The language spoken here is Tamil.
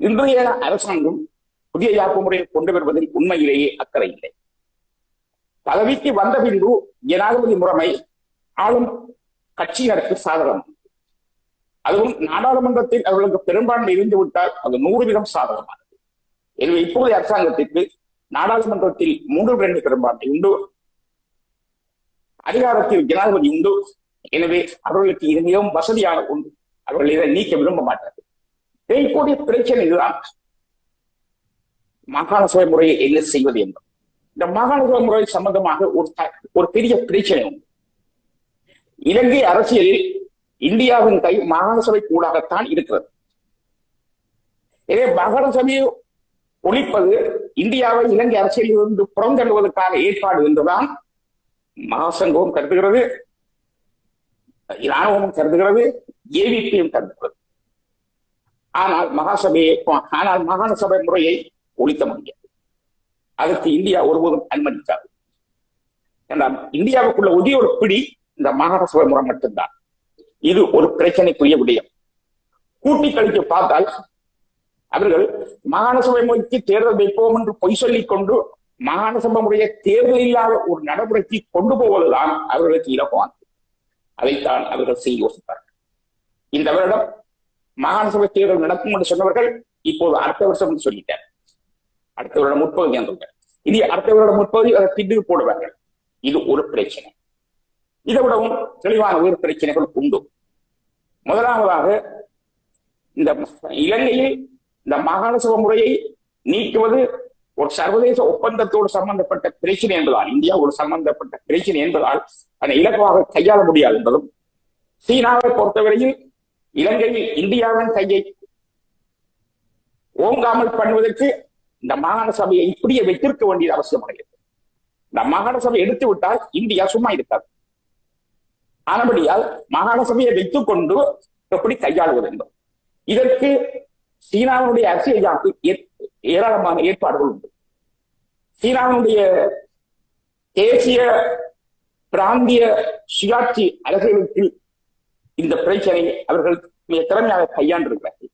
இன்றைய அரசாங்கம் புதிய யாப்பு முறையை கொண்டு வருவதில் உண்மையிலேயே அக்கறை இல்லை. பதவிக்கு வந்த பின்பு ஜனாதிபதி முறைமை ஆளும் கட்சியினருக்கு சாதகம். அதுவும் நாடாளுமன்றத்தில் அவர்களுக்கு பெரும்பான்மை இருந்து விட்டால் அது 100% சாதகமானது. எனவே இப்போதைய அரசாங்கத்திற்கு நாடாளுமன்றத்தில் 3/2 பெரும்பான்மை உண்டு, அதிகாரத்தில் ஜனாதிபதி உண்டு. எனவே அவர்களுக்கு இது மிகவும் வசதியான ஒன்று. அவர்கள் இதை நீக்க விரும்ப மாட்டார்கள். இப்போதைய பிரச்சனை இதுதான், மாகாண சபை முறையை என்ன செய்வது என்பது. இந்த மாகாண சபை முறை சம்பந்தமாக ஒரு பெரிய பிரச்சனை உண்டு. இலங்கை அரசியலில் இந்தியாவின் கை மாகாண சபை கூடாகத்தான் இருக்கிறது. எனவே மாகாண சபையை ஒழிப்பது இந்தியாவை இலங்கை அரசியலில் இருந்து புறந்தள்ளுவதற்காக ஏற்பாடு என்றுதான் மகாசங்கமும் கருதுகிறது, இராணுவமும் கருதுகிறது, ஏவிபியும் கருதுகிறது. ஆனால் மாகாண சபை முறையை ஒழிக்க முடியாது. அதற்கு இந்தியா ஒருபோதும் அனுமதிக்காது. என்றால் இந்தியாவுக்குள்ள ஒரே ஒரு பிடி இந்த மாகாண சபை முறை மட்டும்தான். இது ஒரு பிரச்சனைக்குரிய விடயம். கூட்டி கழித்து பார்த்தால் அவர்கள் மாகாண சபை முறைக்கு தேர்தல் வைப்போம் என்று பொய் சொல்லிக் கொண்டு மாகாண சபை முறையை தேர்தல் இல்லாத ஒரு நடைமுறைக்கு கொண்டு போவதுதான் அவர்களுக்கு இலக்கானது. அதைத்தான் அவர்கள் செய்ய யோசித்தார்கள். இந்த வருடம் மாகாண சபை தேர்தல் நடக்கும் என்று சொன்னவர்கள் இப்போது அடுத்த வருஷம் என்று சொல்லிட்டார். அடுத்த வருடம் முற்பகுதி என்று இனி அடுத்த வருடம் முற்பகுதி அதை திட்டு போடுவார்கள். இது ஒரு பிரச்சனை. இதை விடவும் தெளிவான வேறு பிரச்சனைகள் உண்டு. முதலாவதாக, இந்த இலங்கையில் இந்த மாகாண சபை முறையை நீக்குவது ஒரு சர்வதேச ஒப்பந்தத்தோடு சம்பந்தப்பட்ட பிரச்சனை என்பதால், இந்தியாவோடு சம்பந்தப்பட்ட பிரச்சனை என்பதால் அதை இலகுவாக கையாள முடியாது என்பதும், சீனாவை பொறுத்தவரையில் இலங்கையில் இந்தியாவின் கையை ஓங்காமல் பண்ணுவதற்கு இந்த மாகாண சபையை இப்படியே வைத்திருக்க வேண்டியது அவசியமாகிறது. இந்த மாகாண சபை எடுத்து விட்டால் இந்தியா சும்மா இருக்காது. ஆனபடியால் மாகாண சபையை வைத்துக் கொண்டு எப்படி கையாளுவது என்பது. இதற்கு சீனாவுடைய அரசியல் ஏராளமான ஏற்பாடுகள் உண்டு. சீனாவுடைய தேசிய பிராந்திய சுயாட்சி அரசியலுக்கு இந்த பிரச்சனையை அவர்கள் மிக திறமையாக கையாண்டிருக்கிறார்கள்.